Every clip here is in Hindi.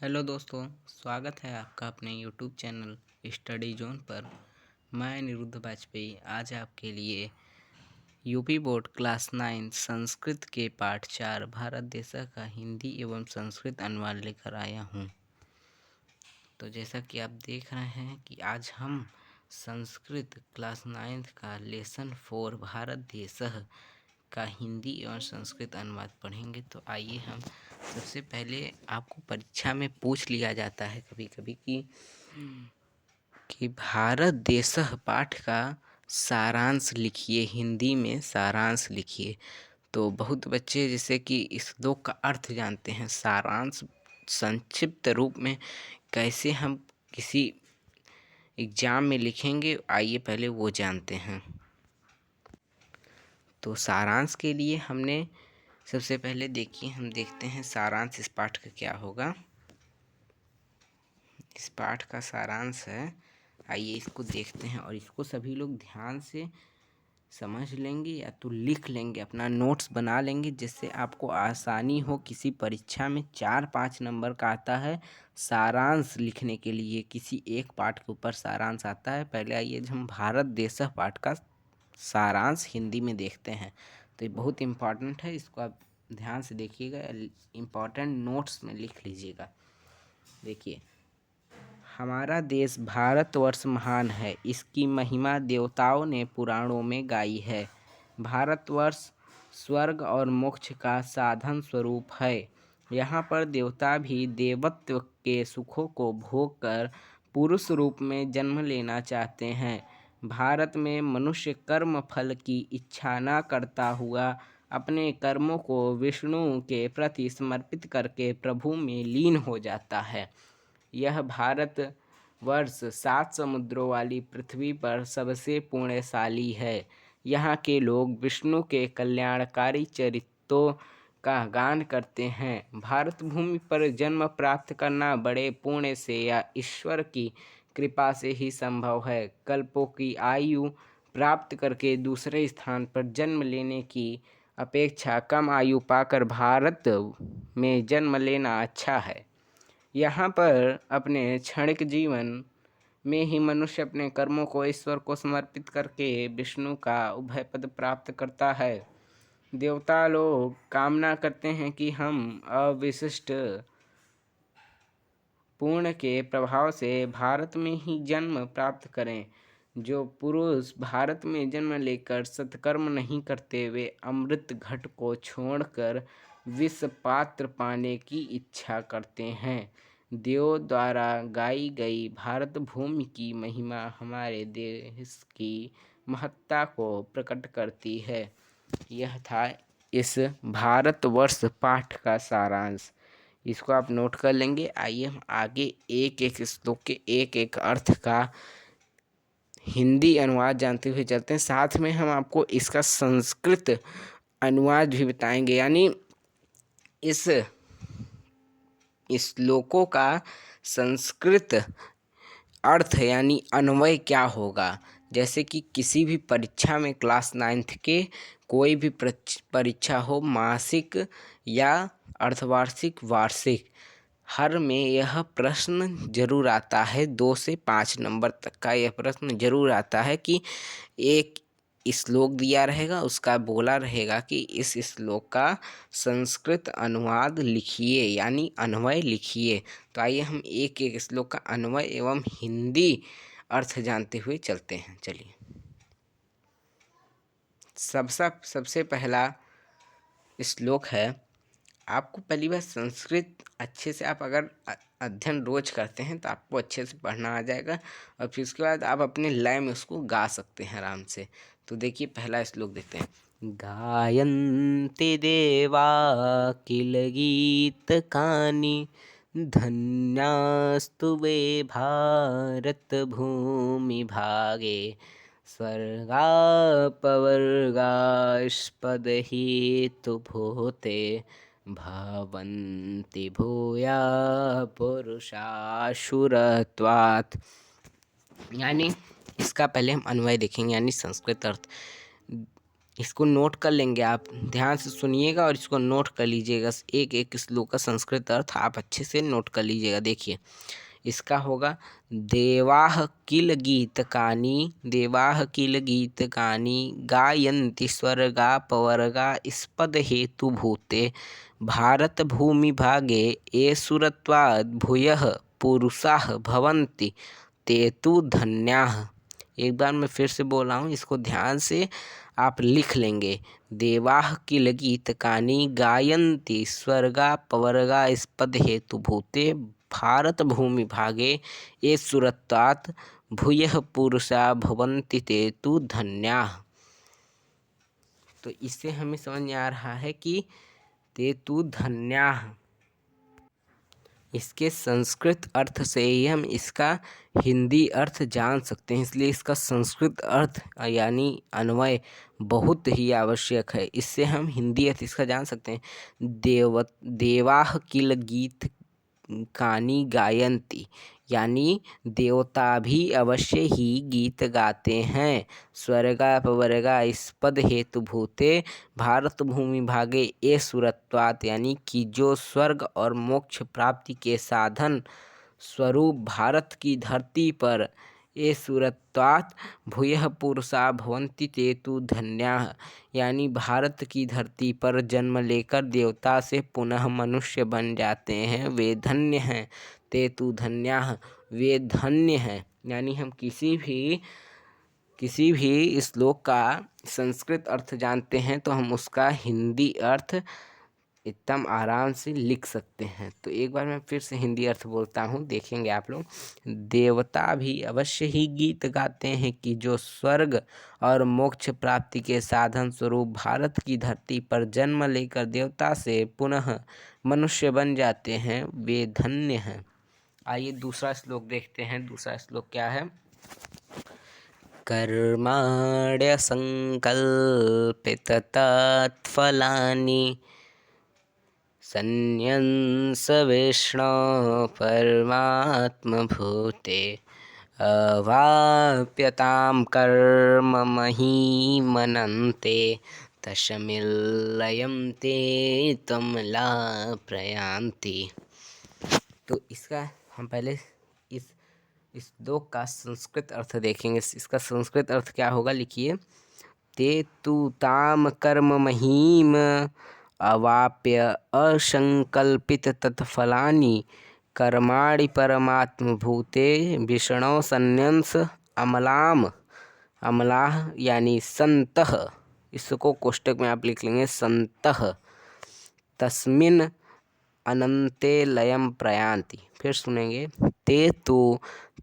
हेलो दोस्तों, स्वागत है आपका अपने यूट्यूब चैनल स्टडी जोन पर। मैं अनिरुद्ध वाजपेयी आज आपके लिए यूपी बोर्ड क्लास 9 संस्कृत के पाठ 4 भारत देश का हिंदी एवं संस्कृत अनुवाद लेकर आया हूँ। तो जैसा कि आप देख रहे हैं कि आज हम संस्कृत क्लास 9 का लेसन 4 भारत देश का हिंदी एवं संस्कृत अनुवाद पढ़ेंगे। तो आइए हम सबसे पहले आपको परीक्षा में पूछ लिया जाता है कभी कभी कि भारत देश पाठ का सारांश लिखिए, हिंदी में सारांश लिखिए। तो बहुत बच्चे जैसे कि इस श्लोक का अर्थ जानते हैं, सारांश संक्षिप्त रूप में कैसे हम किसी एग्जाम में लिखेंगे, आइए पहले वो जानते हैं। तो सारांश के लिए हमने सबसे पहले देखिए, हम देखते हैं सारांश इस पाठ का क्या होगा। इस पाठ का सारांश है, आइए इसको देखते हैं और इसको सभी लोग ध्यान से समझ लेंगे या तो लिख लेंगे, अपना नोट्स बना लेंगे, जिससे आपको आसानी हो। किसी परीक्षा में 4-5 नंबर का आता है सारांश लिखने के लिए, किसी एक पाठ के ऊपर सारांश आता है। पहले आइए हम भारत देश पाठ का सारांश हिंदी में देखते हैं। तो ये बहुत इम्पॉर्टेंट है, इसको आप ध्यान से देखिएगा, इम्पॉर्टेंट नोट्स में लिख लीजिएगा। देखिए, हमारा देश भारतवर्ष महान है, इसकी महिमा देवताओं ने पुराणों में गाई है। भारतवर्ष स्वर्ग और मोक्ष का साधन स्वरूप है। यहाँ पर देवता भी देवत्व के सुखों को भोग कर पुरुष रूप में जन्म लेना चाहते हैं। भारत में मनुष्य कर्म फल की इच्छा न करता हुआ अपने कर्मों को विष्णु के प्रति समर्पित करके प्रभु में लीन हो जाता है। यह भारत वर्ष 7 समुद्रों वाली पृथ्वी पर सबसे पुण्यशाली है। यहाँ के लोग विष्णु के कल्याणकारी चरित्रों का गान करते हैं। भारत भूमि पर जन्म प्राप्त करना बड़े पुण्य से या ईश्वर की कृपा से ही संभव है। कल्पों की आयु प्राप्त करके दूसरे स्थान पर जन्म लेने की अपेक्षा कम आयु पाकर भारत में जन्म लेना अच्छा है। यहाँ पर अपने क्षणिक जीवन में ही मनुष्य अपने कर्मों को ईश्वर को समर्पित करके विष्णु का उभय पद प्राप्त करता है। देवता लोग कामना करते हैं कि हम अविशिष्ट पुण्य के प्रभाव से भारत में ही जन्म प्राप्त करें। जो पुरुष भारत में जन्म लेकर सत्कर्म नहीं करते, वे अमृत घट को छोड़कर विष पात्र पाने की इच्छा करते हैं। देव द्वारा गाई गई भारत भूमि की महिमा हमारे देश की महत्ता को प्रकट करती है। यह था इस भारतवर्ष पाठ का सारांश। इसको आप नोट कर लेंगे। आइए हम आगे एक एक श्लोक के एक एक अर्थ का हिंदी अनुवाद जानते हुए चलते हैं। साथ में हम आपको इसका संस्कृत अनुवाद भी बताएंगे, यानी इस श्लोकों का संस्कृत अर्थ यानी अन्वय क्या होगा। जैसे कि किसी भी परीक्षा में क्लास 9th के कोई भी परीक्षा हो, मासिक या अर्धवार्षिक, वार्षिक, हर में यह प्रश्न जरूर आता है। 2 से 5 नंबर तक का यह प्रश्न जरूर आता है कि एक श्लोक दिया रहेगा, उसका बोला रहेगा कि इस श्लोक का संस्कृत अनुवाद लिखिए, यानी अन्वय लिखिए। तो आइए हम एक एक श्लोक का अन्वय एवं हिंदी अर्थ जानते हुए चलते हैं। चलिए, सबसे पहला श्लोक है। आपको पहली बार संस्कृत अच्छे से, आप अगर अध्ययन रोज करते हैं तो आपको अच्छे से पढ़ना आ जाएगा और फिर उसके बाद आप अपने लय में उसको गा सकते हैं आराम से। तो देखिए, पहला श्लोक देखते हैं। गायन्ति देवा किल गीतकानि धन्यास्तु वे भारत भूमि भागे स्वर्गापवर्गास्पदहेतुभूते भवन्ति भूया पुरुषासुरत्वात्। यानी इसका पहले हम अन्वय देखेंगे, यानी संस्कृत अर्थ। इसको नोट कर लेंगे, आप ध्यान से सुनिएगा और इसको नोट कर लीजिएगा। एक एक श्लोक का संस्कृत अर्थ आप अच्छे से नोट कर लीजिएगा। देखिए इसका होगा, देवाः किल गीतकानि, देवाः किल गीतकानि गायन्ति स्वर्गा पवर्गा स्पद हेतु भूते भारत भूमि भागे ये सुरत्वाद् भूयः पुरुषाः भवन्ति ते तु धन्याः। एक बार मैं फिर से बोल रहा हूँ, इसको ध्यान से आप लिख लेंगे। देवाः किल गीतकानि गायन्ति स्वर्गा पवर्गा स्पद हेतु भूते भारत भूमि भागे ये सुरत्वात् भूयः पुरुषा भवन्ति ते तु धन्याः। तो इससे हमें समझ में आ रहा है कि ते तु धन्याः, इसके संस्कृत अर्थ से ही हम इसका हिंदी अर्थ जान सकते हैं, इसलिए इसका संस्कृत अर्थ यानी अन्वय बहुत ही आवश्यक है। इससे हम हिंदी अर्थ इसका जान सकते हैं। देवाः किल गीत कानी गायन्ति, यानी देवता भी अवश्य ही गीत गाते हैं। स्वर्गा पवर्गा स्पद हेतु भूते भारत भूमि भागे ये सुरत्वात्, यानी कि जो स्वर्ग और मोक्ष प्राप्ति के साधन स्वरूप भारत की धरती पर ये सुरत्वात् भूयः पुरुषा भवन्ति ते तु धन्याः, यानी भारत की धरती पर जन्म लेकर देवता से पुनः मनुष्य बन जाते हैं, वे धन्य हैं। ते तु धन्याः, वे धन्य हैं। यानी हम किसी भी श्लोक का संस्कृत अर्थ जानते हैं तो हम उसका हिंदी अर्थ एकदम आराम से लिख सकते हैं। तो एक बार मैं फिर से हिंदी अर्थ बोलता हूँ, देखेंगे आप लोग। देवता भी अवश्य ही गीत गाते हैं कि जो स्वर्ग और मोक्ष प्राप्ति के साधन स्वरूप भारत की धरती पर जन्म लेकर देवता से पुनः मनुष्य बन जाते हैं, वे धन्य हैं। आइए दूसरा श्लोक देखते हैं। दूसरा श्लोक क्या है? कर्माण्य संकल्पित तत्फलानि संन्यंस विष्णो परमात्मभूते अवाप्यतां कर्म महीमनन्ते तस्मिल्लयं ते तमला प्रयान्ति। तो इसका हम पहले इस श्लोक का संस्कृत अर्थ देखेंगे। इसका संस्कृत अर्थ क्या होगा, लिखिए। ते तु ताम कर्म महीम अवाप्य असंकल्पित तत्फलानि कर्माणि परमात्मभूते विष्णो संन्यंस अमलाम, अमलाह यानी संतः, इसको कोष्टक में आप लिख लेंगे संतः, तस्मिन् अनंते लयम प्रयान्ति। फिर सुनेंगे, ते तु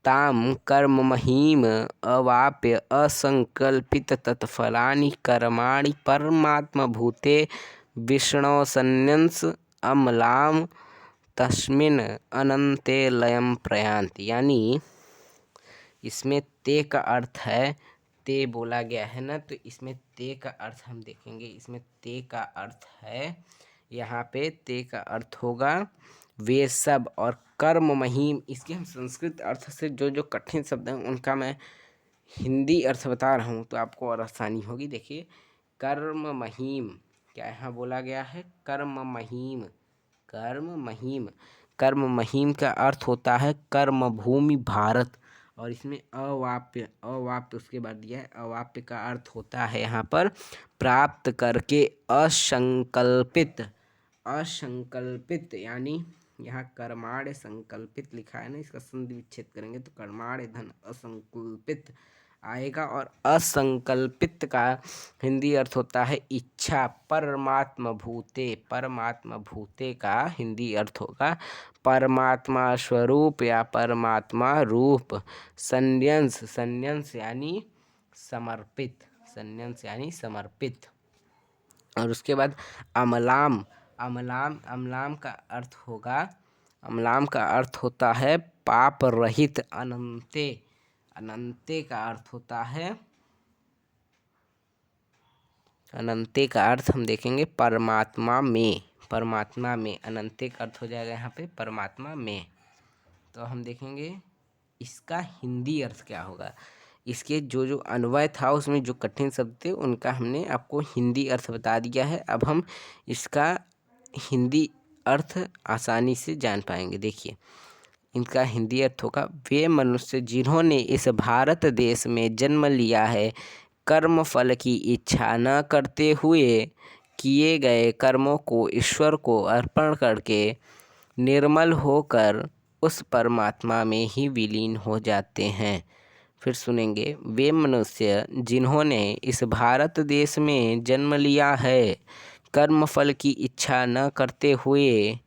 ताम कर्म महीम अवाप्य असंकल्पित तत्फलानि कर्माणि परमात्मभूते विष्णो संन्यंस अमलाम तस्मिन् अनंते लयम प्रयान्ति। यानी इसमें ते का अर्थ है, ते बोला गया है ना, तो इसमें ते का अर्थ हम देखेंगे। इसमें ते का अर्थ है, यहाँ पे ते का अर्थ होगा वे सब, और कर्म महीम, इसके हम संस्कृत अर्थ से जो जो कठिन शब्द हैं उनका मैं हिंदी अर्थ बता रहा हूँ तो आपको और आसानी होगी। देखिए कर्म महीम, क्या यहाँ बोला गया है? कर्म महीम, कर्म महीम। कर्म महीम का अर्थ होता है कर्म भूमि भारत, और इसमें अवाप्य, अवाप्य उसके बाद दिया है। अवाप्य का अर्थ होता है यहाँ पर प्राप्त करके असंकल्पित, असंकल्पित, यानी यहाँ कर्माण्य संकल्पित लिखा है ना, इसका संधि विच्छेद करेंगे तो कर्माण्य धन असंकल्पित आएगा, और असंकल्पित का हिंदी अर्थ होता है इच्छा। परमात्मा भूते, परमात्मा भूते का हिंदी अर्थ होगा परमात्मा स्वरूप या परमात्मा रूप। संन्यंस, संन्यंस यानी समर्पित, संन्यंस यानी समर्पित। और उसके बाद अमलाम, अमलाम, अमलाम का अर्थ होगा, अमलाम का अर्थ होता है पाप रहित। अनंते, अनंते का अर्थ होता है, अनंते का अर्थ हम देखेंगे परमात्मा में, परमात्मा में। अनंते का अर्थ हो जाएगा यहाँ पे परमात्मा में। तो हम देखेंगे इसका हिंदी अर्थ क्या होगा। इसके जो जो अन्वय था उसमें जो कठिन शब्द थे उनका हमने आपको हिंदी अर्थ बता दिया है। अब हम इसका हिंदी अर्थ आसानी से जान पाएंगे। देखिए, इनका हिंदी अर्थ होगा, वे मनुष्य जिन्होंने इस भारत देश में जन्म लिया है, कर्म फल की इच्छा न करते हुए किए गए कर्मों को ईश्वर को अर्पण करके निर्मल होकर उस परमात्मा में ही विलीन हो जाते हैं। फिर सुनेंगे, वे मनुष्य जिन्होंने इस भारत देश में जन्म लिया है, कर्म फल की इच्छा न करते हुए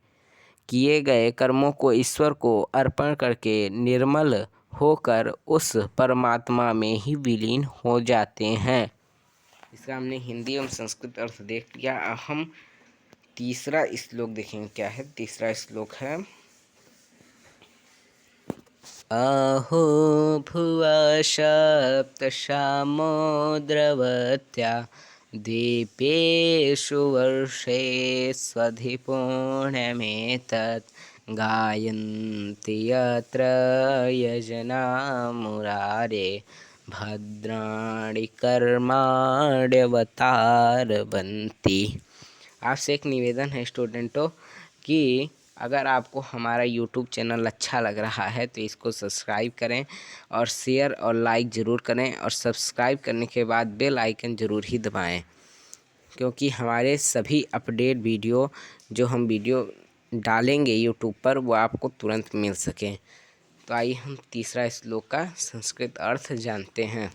किए गए कर्मों को ईश्वर को अर्पण करके निर्मल होकर उस परमात्मा में ही विलीन हो जाते हैं। इसका हमने हिंदी एवं संस्कृत अर्थ देख लिया। अब हम तीसरा श्लोक देखेंगे। क्या है तीसरा श्लोक? है अहो भुवः सप्तसामुद्रवत्या द्वीपेषु वर्षेष्वधिपुण्यमेतत् गायन्ति यत्र यजना मुरारे भद्राणि कर्माण्यवतारवन्ति। आपसे एक निवेदन है स्टूडेंटों कि अगर आपको हमारा यूट्यूब चैनल अच्छा लग रहा है तो इसको सब्सक्राइब करें और शेयर और लाइक ज़रूर करें, और सब्सक्राइब करने के बाद बेल आइकन ज़रूर ही दबाएं, क्योंकि हमारे सभी अपडेट वीडियो जो हम वीडियो डालेंगे यूट्यूब पर वो आपको तुरंत मिल सकें। तो आइए हम तीसरा श्लोक का संस्कृत अर्थ जानते हैं।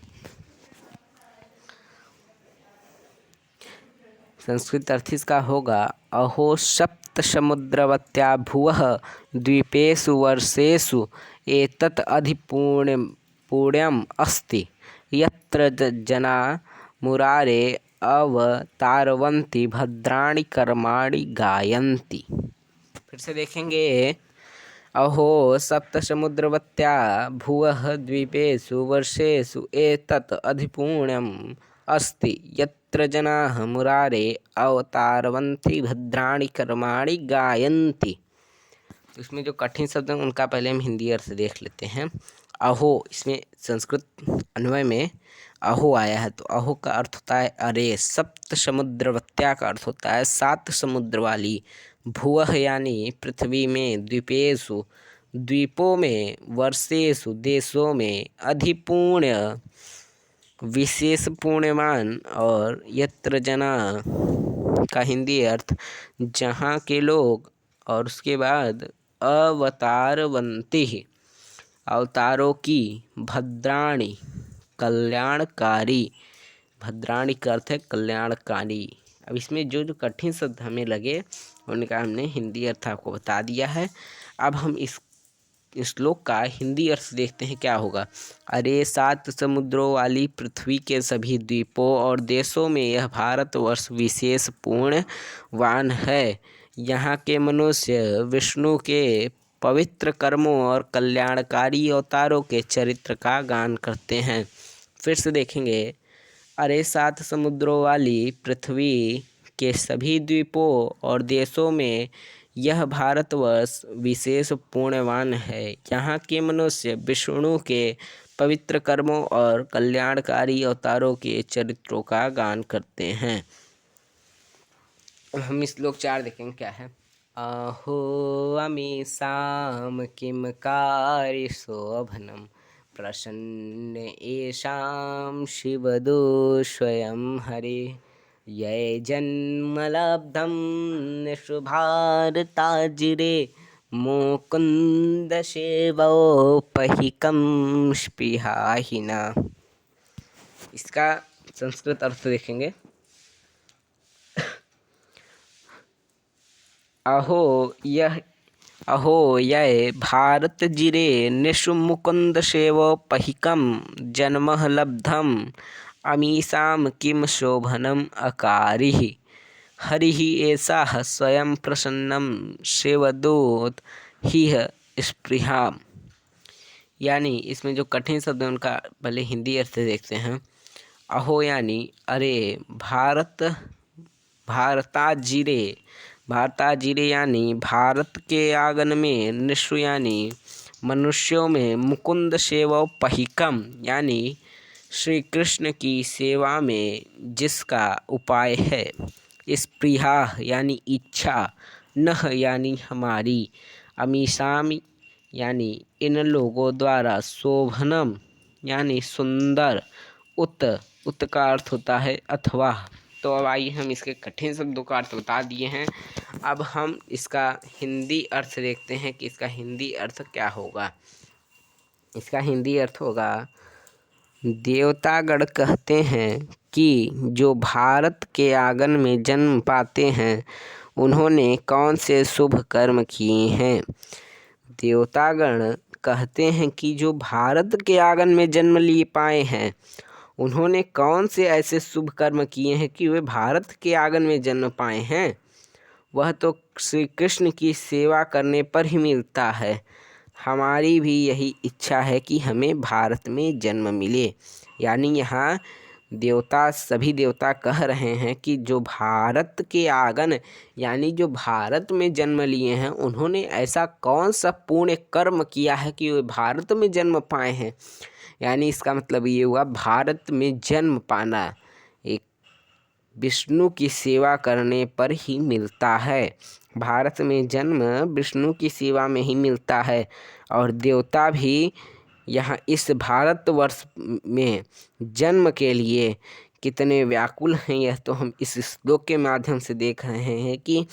संस्कृत अर्थ इसका होगा, अहो सप्त समुद्रवत्या भुवः द्वीपेषु वर्षेषु एतत् अधिपुण्यम अस्ति यत्र जना मुरारे अवतारवन्ति भद्राणि कर्माणि गायन्ति। फिर से देखेंगे, अहो सप्त समुद्रवत्या भुवः द्वीपेषु वर्षेषु एतत् अधिपुण्यम अस्ति यत्र जनाः मुरारे अवतारवन्ति भद्राणि कर्माणि गायन्ति। तो इसमें जो कठिन शब्द हैं उनका पहले हम हिंदी अर्थ देख लेते हैं। अहो, इसमें संस्कृत अन्वय में अहो आया है, तो अहो का अर्थ होता है अरे। सप्त समुद्रवत्या का अर्थ होता है 7 समुद्र वाली। भुवः यानी पृथ्वी में, द्वीपेषु द्वीपों में, वर्षेषु देशों में, अधिपुण्य विशेष पुण्यमान, और यत्र जना का हिंदी अर्थ जहाँ के लोग, और उसके बाद अवतारवन्ति अवतारों की, भद्राणि कल्याणकारी, भद्राणि का अर्थ है कल्याणकारी। अब इसमें जो जो कठिन शब्द हमें लगे उनका हमने हिंदी अर्थ आपको बता दिया है। अब हम इस श्लोक का हिंदी अर्थ देखते हैं क्या होगा। अरे 7 समुद्रों वाली पृथ्वी के सभी द्वीपों और देशों में यह भारतवर्ष विशेष पुण्यवान है। यहाँ के मनुष्य विष्णु के पवित्र कर्मों और कल्याणकारी अवतारों के चरित्र का गान करते हैं। फिर से देखेंगे, अरे 7 समुद्रों वाली पृथ्वी के सभी द्वीपों और देशों में यह भारतवर्ष विशेष पुण्यवान है। यहाँ के मनुष्य विष्णु के पवित्र कर्मों और कल्याणकारी अवतारों के चरित्रों का गान करते हैं। अब हम श्लोक 4 देखेंगे क्या है। अहो अमीसाम किम कार्य शोभनम प्रसन्न येषां शिवदो स्वयं हरे ये जन्मलब्धं निशुभारताजिरे मुकुन्द सेवोपहिकं स्पृहाहिना। इसका संस्कृत अर्थ देखेंगे। अहो यह भारत जिरे निशु मुकुंद सेवोपहिकं जन्मः लब्धम अमीसाम किम शोभनम अकारिः हरिः एषः स्वयं प्रसन्नम सेवदोत हिह स्पृहाम। यानी इसमें जो कठिन शब्द है उनका पहले हिंदी अर्थ देखते हैं। अहो यानी अरे, भारताजिरे यानी भारत के आंगन में, निशु यानी मनुष्यों में, मुकुंद सेवोपहिकम यानी श्री कृष्ण की सेवा में जिसका उपाय है, स्पृहा यानी इच्छा, नह यानी हमारी, अमीषामी यानी इन लोगों द्वारा, शोभनम यानी सुंदर, उत का अर्थ होता है अथवा। तो अब आइए हम इसके कठिन शब्दों का अर्थ बता दिए हैं। अब हम इसका हिंदी अर्थ देखते हैं कि इसका हिंदी अर्थ क्या होगा। इसका हिंदी अर्थ होगा, देवतागण कहते हैं कि जो भारत के आंगन में जन्म पाते हैं उन्होंने कौन से शुभ कर्म किए हैं। देवतागण कहते हैं कि जो भारत के आंगन में जन्म लिए पाए हैं उन्होंने कौन से ऐसे शुभ कर्म किए हैं कि वे भारत के आंगन में जन्म पाए हैं। वह तो श्री कृष्ण की सेवा करने पर ही मिलता है। हमारी भी यही इच्छा है कि हमें भारत में जन्म मिले। यानी यहाँ सभी देवता कह रहे हैं कि जो भारत के आंगन यानी जो भारत में जन्म लिए हैं उन्होंने ऐसा कौन सा पुण्य कर्म किया है कि वे भारत में जन्म पाए हैं। यानी इसका मतलब ये हुआ, भारत में जन्म पाना एक विष्णु की सेवा करने पर ही मिलता है। भारत में जन्म विष्णु की सेवा में ही मिलता है। और देवता भी यहाँ इस भारतवर्ष में जन्म के लिए कितने व्याकुल हैं, यह तो हम इस श्लोक के माध्यम से देख रहे हैं कि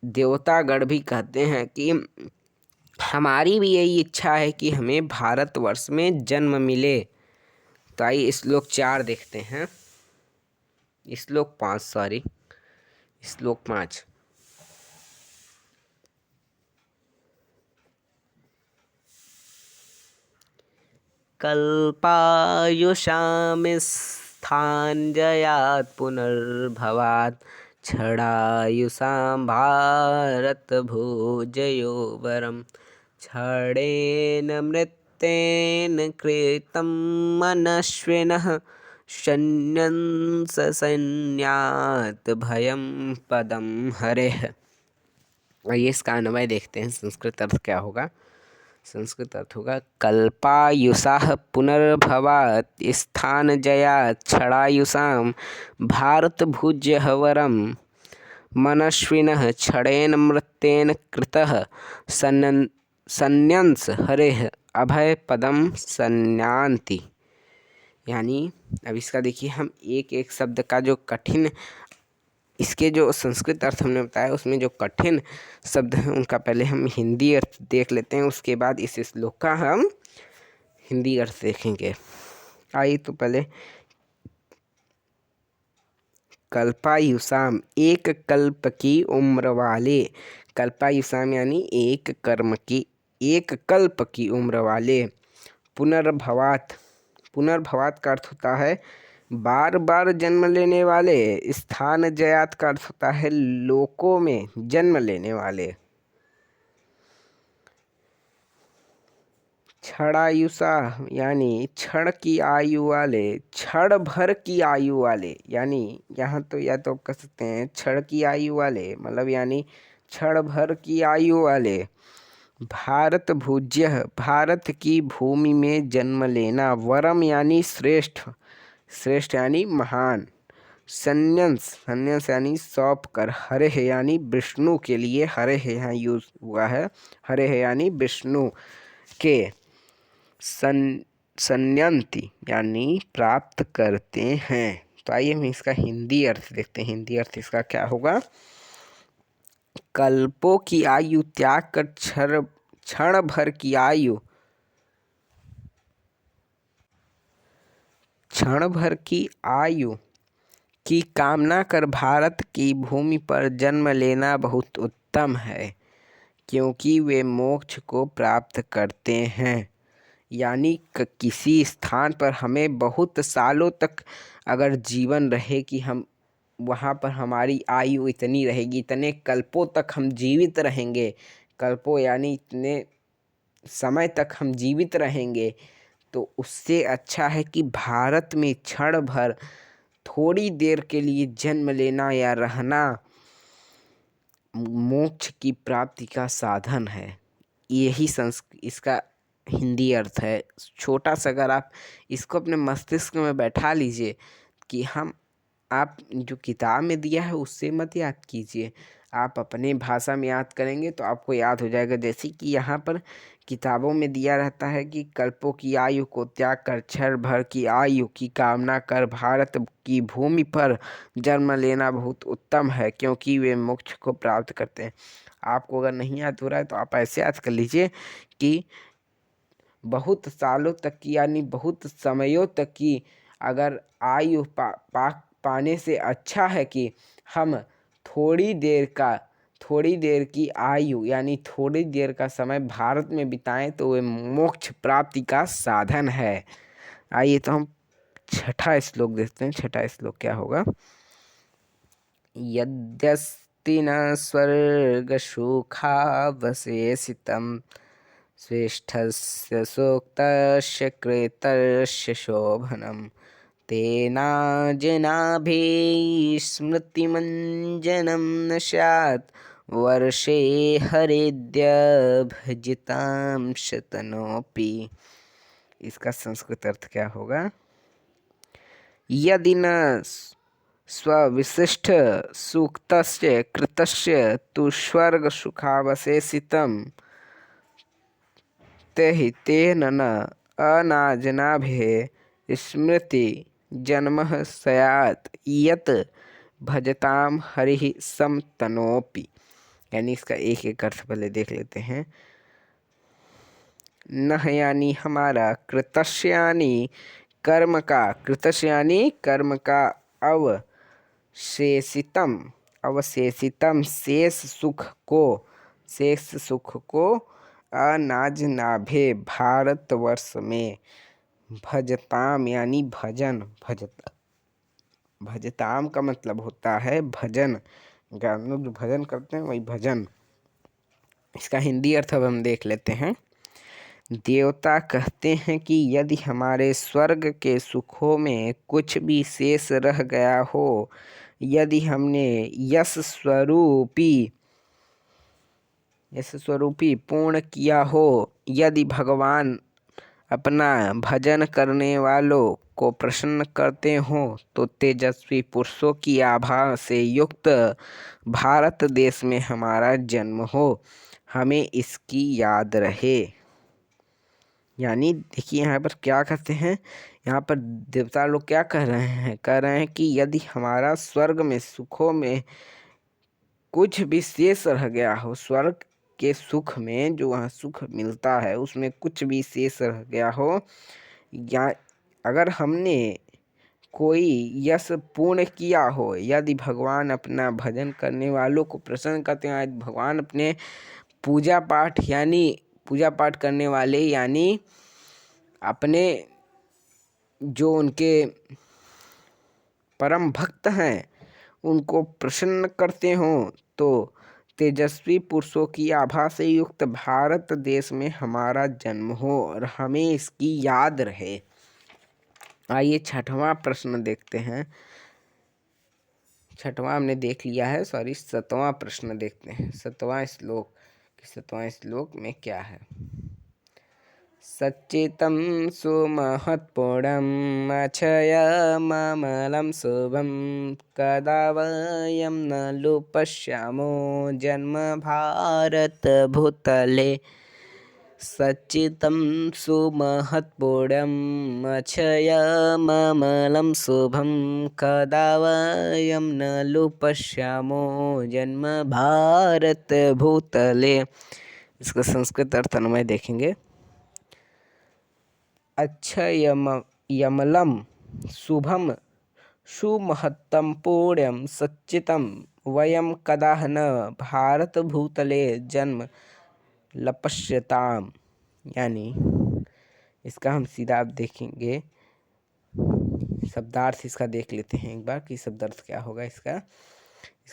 देवतागण भी कहते हैं कि हमारी भी यही इच्छा है कि हमें भारतवर्ष में जन्म मिले। तो आइए श्लोक 4 देखते हैं। श्लोक 5 कल्पायुषां स्थानजयात् पुनर्भवात् क्षणायुषां भारतभुजयो वरं क्षणेन मृत्तेन कृतं मनस्विनः शन्यंस सन्यात् भयं पदं हरेः। आइए इसका अन्वय देखते हैं। संस्कृत अर्थ क्या होगा। संस्कृत अर्थ होगा, कल्पायुषाः पुनर्भवात् स्थानजयात् क्षणायुषां भारतभुजः वरं मनस्विनः क्षणेन मृत्तेन कृतः सन्यंस हरेः अभय पदम संयान्ति। यानी अब इसका देखिए, हम एक एक शब्द का जो कठिन, इसके जो संस्कृत अर्थ हमने बताया उसमें जो कठिन शब्द हैं उनका पहले हम हिंदी अर्थ देख लेते हैं, उसके बाद इस श्लोक का हम हिंदी अर्थ देखेंगे। आइए तो पहले कल्पायुषाम, एक कल्प की उम्र वाले। कल्पायुषाम यानी एक कल्प की उम्र वाले। पुनर्भवात, पुनर्भवात का अर्थ होता है बार बार जन्म लेने वाले। स्थान जयात का अर्थ होता है लोकों में जन्म लेने वाले। क्षणायुषा यानी क्षण की आयु वाले, क्षण भर की आयु वाले। यानी यहाँ तो या तो कह सकते हैं क्षण की आयु वाले, मतलब यानी क्षण भर की आयु वाले। भारत भूज्य, भारत की भूमि में जन्म लेना। वरम यानी श्रेष्ठ, श्रेष्ठ यानी महान। संन्यास यानी सौंप कर। हरे है यानी विष्णु के लिए। हरे है यहाँ यूज हुआ है। हरे है यानी विष्णु के। संयंति यानी प्राप्त करते हैं। तो आइए हम इसका हिंदी अर्थ देखते हैं। हिंदी अर्थ इसका क्या होगा। कल्पों की आयु त्याग कर क्षण भर की आयु, क्षण भर की आयु की कामना कर भारत की भूमि पर जन्म लेना बहुत उत्तम है, क्योंकि वे मोक्ष को प्राप्त करते हैं। यानी किसी स्थान पर हमें बहुत सालों तक अगर जीवन रहे कि हम वहाँ पर हमारी आयु इतनी रहेगी, इतने कल्पों तक हम जीवित रहेंगे। कल्पों यानी इतने समय तक हम जीवित रहेंगे, तो उससे अच्छा है कि भारत में क्षण भर थोड़ी देर के लिए जन्म लेना या रहना मोक्ष की प्राप्ति का साधन है। यही इसका हिंदी अर्थ है। छोटा सा अगर आप इसको अपने मस्तिष्क में बैठा लीजिए कि आप जो किताब में दिया है उससे मत याद कीजिए, आप अपने भाषा में याद करेंगे तो आपको याद हो जाएगा। जैसे कि यहाँ पर किताबों में दिया रहता है कि कल्पों की आयु को त्याग कर क्षण भर की आयु की कामना कर भारत की भूमि पर जन्म लेना बहुत उत्तम है, क्योंकि वे मोक्ष को प्राप्त करते हैं। आपको अगर नहीं याद हो रहा है तो आप ऐसे याद कर लीजिए कि बहुत सालों तक की यानी बहुत समयों तक की अगर आयु पाने से अच्छा है कि हम थोड़ी देर की आयु यानी थोड़ी देर का समय भारत में बिताएं तो वे मोक्ष प्राप्ति का साधन है। आइए तो हम छठा श्लोक देखते हैं। छठा श्लोक क्या होगा? यद्यस्ति न स्वर्गसुखावशेषितं श्रेष्ठस्य सूक्तस्य कृतस्य शोभनं तेनाजनाभिः स्मृतिमञ्जनं न स्यात् वर्षे हरेद्यभजितां शतनोऽपि। इसका संस्कृत अर्थ क्या होगा? यदि न स्वविशिष्ट सूक्तस्य कृतस्य तु स्वर्ग सुखावशेषितं तेन न अनाजनाभिः स्मृति जन्मः स्यात् यत् भजताम हरिः सम तनोपि। यानी इसका एक एक अर्थ पहले देख लेते हैं। नह यानी हमारा, कृतस्य यानी कर्म का, कृतस्य यानी कर्म का, अवशेषितम शेष सुख को अनाजनाभे भारतवर्ष में, भजताम यानी भजन, भजताम का मतलब होता है भजन, हम लोग जो भजन करते हैं वही भजन। इसका हिंदी अर्थ अब हम देख लेते हैं। देवता कहते हैं कि यदि हमारे स्वर्ग के सुखों में कुछ भी शेष रह गया हो, यदि हमने यश स्वरूपी पूर्ण किया हो, यदि भगवान अपना भजन करने वालों को प्रसन्न करते हो, तो तेजस्वी पुरुषों की आभा से युक्त भारत देश में हमारा जन्म हो, हमें इसकी याद रहे। यानी देखिए यहाँ पर क्या कहते हैं, यहाँ पर देवता लोग क्या कह रहे हैं कि यदि हमारा स्वर्ग में सुखों में कुछ भी शेष रह गया हो, स्वर्ग के सुख में जो वहाँ सुख मिलता है उसमें कुछ भी शेष रह गया हो, या अगर हमने कोई यश पूर्ण किया हो, यदि भगवान अपना भजन करने वालों को प्रसन्न करते हैं, भगवान अपने पूजा पाठ करने वाले यानी अपने जो उनके परम भक्त हैं उनको प्रसन्न करते हों, तो तेजस्वी पुरुषों की आभा से युक्त भारत देश में हमारा जन्म हो और हमें इसकी याद रहे। आइए छठवां प्रश्न देखते हैं। छठवां हमने देख लिया है, सातवां प्रश्न देखते हैं। सातवां श्लोक में क्या है? सच्चितं सुमहत्पुण्यम् अक्षयममलं शुभं कदा वयं न लुपश्यामो जन्म भारतभूतले। सच्चितं सुमहत्पुण्यम् अक्षयममलं शुभं कदा वयं न लुपश्यामो जन्म भारतभूतले। इसका संस्कृत अर्थ अनुमय देखेंगे। अक्षयमलं शुभम सुमहत्तं पुण्यं सच्चितं वयं कदा न भारतभूतले जन्म लपश्यताम। यानी इसका हम सीधा आप देखेंगे, शब्दार्थ इसका देख लेते हैं एक बार कि शब्दार्थ क्या होगा। इसका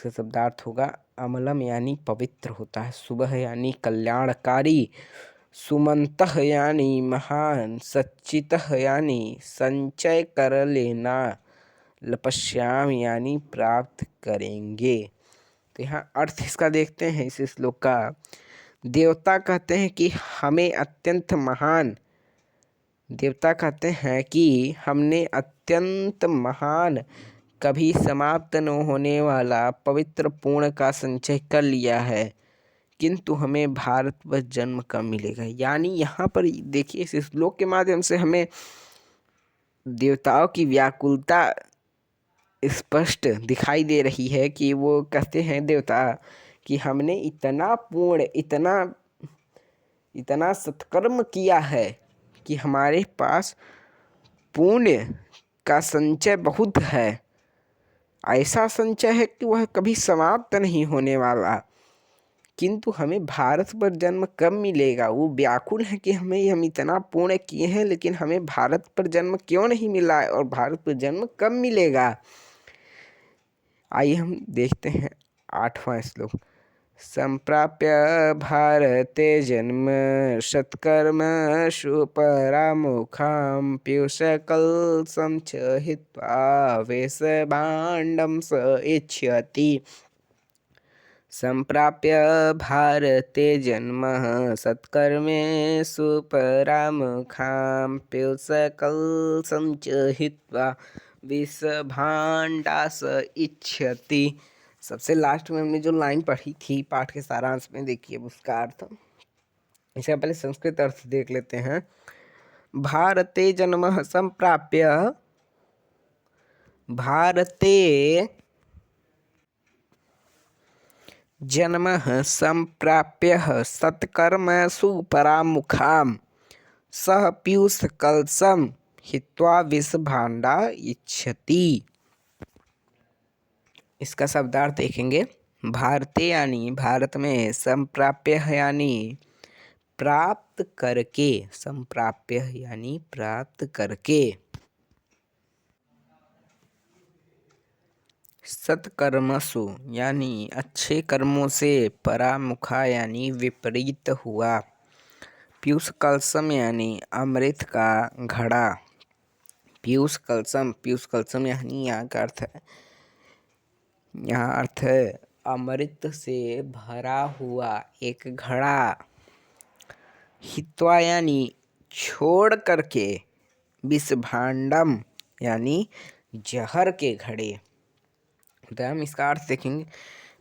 शब्दार्थ होगा अमलम यानी पवित्र होता है, शुभ यानी कल्याणकारी, सुमंतः यानी महान, सच्चितः यानी संचय कर लेना, लपश्याम यानी प्राप्त करेंगे। तो यहाँ अर्थ इसका देखते हैं इस श्लोक का। देवता कहते हैं कि हमें अत्यंत महान देवता कहते हैं कि हमने अत्यंत महान कभी समाप्त न होने वाला पवित्र पूर्ण का संचय कर लिया है, किंतु हमें भारत पर जन्म कब मिलेगा। यानी यहाँ पर देखिए, इस श्लोक के माध्यम से हमें देवताओं की व्याकुलता स्पष्ट दिखाई दे रही है कि वो कहते हैं देवता कि हमने इतना पूर्ण इतना सत्कर्म किया है कि हमारे पास पुण्य का संचय बहुत है। ऐसा संचय है कि वह कभी समाप्त नहीं होने वाला, किंतु हमें भारत पर जन्म कब मिलेगा। वो व्याकुल है कि हम इतना पुण्य किए हैं, लेकिन हमें भारत पर जन्म क्यों नहीं मिला और भारत पर जन्म कब मिलेगा। आइए हम देखते हैं 8वां श्लोक। संप्राप्य भारते जन्म सत्कर्मसु परामुखां पीयूषकलशं च हित्वा वेशभाण्डं स इच्छति। संप्राप्य भारते जन्म सत्कर्मेषु परामुखां पीयूषकलशं च हित्वा विषभाण्डं स इच्छति। सबसे लास्ट में हमने जो लाइन पढ़ी थी पाठ के सारांश में, देखिए उसका अर्थ। इसका पहले संस्कृत अर्थ देख लेते हैं। भारते जन्म संप्राप्य, भारते जन्म संप्राप्य सत्कर्मसु परामुखां सह पीयूष कलशं हित्वा विषभाण्डा इच्छति। इसका शब्दार्थ देखेंगे। भारते यानी भारत में, संप्राप्य यानी प्राप्त करके, संप्राप्य यानी प्राप्त करके, सत्कर्मसु यानी अच्छे कर्मों से, परामुखा यानी विपरीत हुआ, पीयूष कलशम यानी अमृत का घड़ा। पीयूष कलशम यानी यहाँ का अर्थ है, यहाँ अर्थ है अमृत से भरा हुआ एक घड़ा। हित्वा यानी छोड़ करके, विषभाण्डम यानी जहर के घड़े। तो हम इसका अर्थ देखेंगे।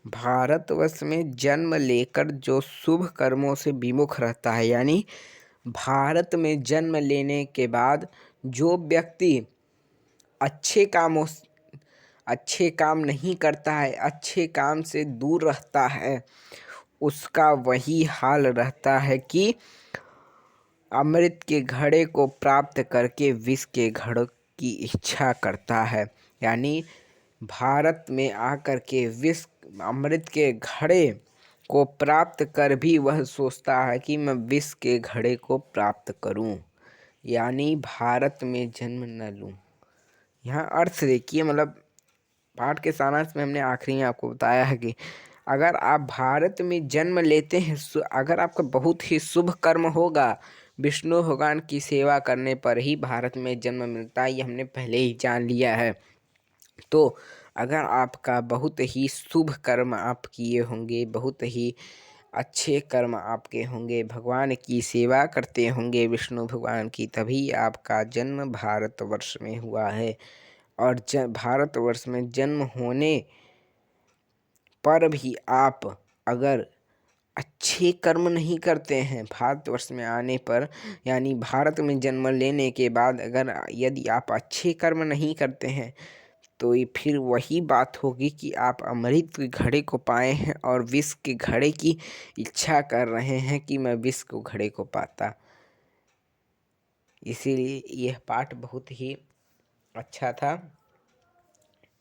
भारतवर्ष में जन्म लेकर जो शुभ कर्मों से विमुख रहता है, यानी भारत में जन्म लेने के बाद जो व्यक्ति अच्छे काम नहीं करता है, अच्छे काम से दूर रहता है, उसका वही हाल रहता है कि अमृत के घड़े को प्राप्त करके विष के घड़े की इच्छा करता है। यानी भारत में आकर के अमृत के घड़े को प्राप्त कर भी वह सोचता है कि मैं विष के घड़े को प्राप्त करूं, यानी भारत में जन्म न लूं। यहाँ अर्थ देखिए, मतलब पाठ के सारांश में हमने आखिरी में आपको बताया है कि अगर आप भारत में जन्म लेते हैं, अगर आपका बहुत ही शुभ कर्म होगा, विष्णु भगवान की सेवा करने पर ही भारत में जन्म मिलता है, ये हमने पहले ही जान लिया है। तो अगर आपका बहुत ही शुभ कर्म आप किए होंगे, बहुत ही अच्छे कर्म आपके होंगे, भगवान की सेवा करते होंगे विष्णु भगवान की, तभी आपका जन्म भारतवर्ष में हुआ है। और भारतवर्ष में जन्म होने पर भी आप अगर अच्छे कर्म नहीं करते हैं, भारतवर्ष में आने पर यानी भारत में जन्म लेने के बाद अगर यदि आप अच्छे कर्म नहीं करते हैं, तो ये फिर वही बात होगी कि आप अमृत के घड़े को पाए हैं और विष के घड़े की इच्छा कर रहे हैं कि मैं विष के घड़े को पाता। इसीलिए यह पाठ बहुत ही अच्छा था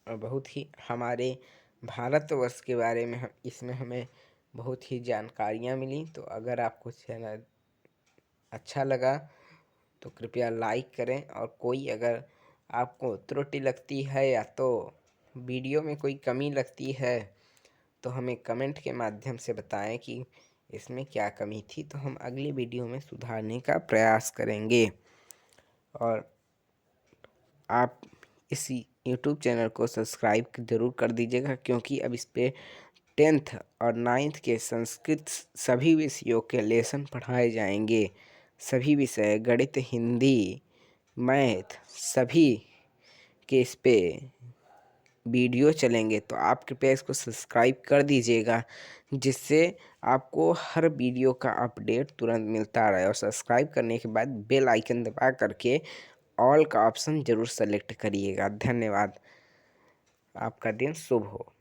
और बहुत ही हमारे भारतवर्ष के बारे में इसमें हमें बहुत ही जानकारियाँ मिली। तो अगर आपको चैनल अच्छा लगा तो कृपया लाइक करें, और कोई अगर आपको त्रुटि लगती है या तो वीडियो में कोई कमी लगती है तो हमें कमेंट के माध्यम से बताएं कि इसमें क्या कमी थी, तो हम अगली वीडियो में सुधारने का प्रयास करेंगे। और आप इस यूट्यूब चैनल को सब्सक्राइब ज़रूर कर दीजिएगा, क्योंकि अब इस पर 10th और 9th के संस्कृत सभी विषयों के लेसन पढ़ाए जाएंगे। सभी विषय गणित, हिंदी, मैथ सभी के इस पे वीडियो चलेंगे। तो आप कृपया इसको सब्सक्राइब कर दीजिएगा, जिससे आपको हर वीडियो का अपडेट तुरंत मिलता रहे। और सब्सक्राइब करने के बाद बेल आइकन दबा करके ऑल का ऑप्शन ज़रूर सेलेक्ट करिएगा। धन्यवाद। आपका दिन शुभ हो।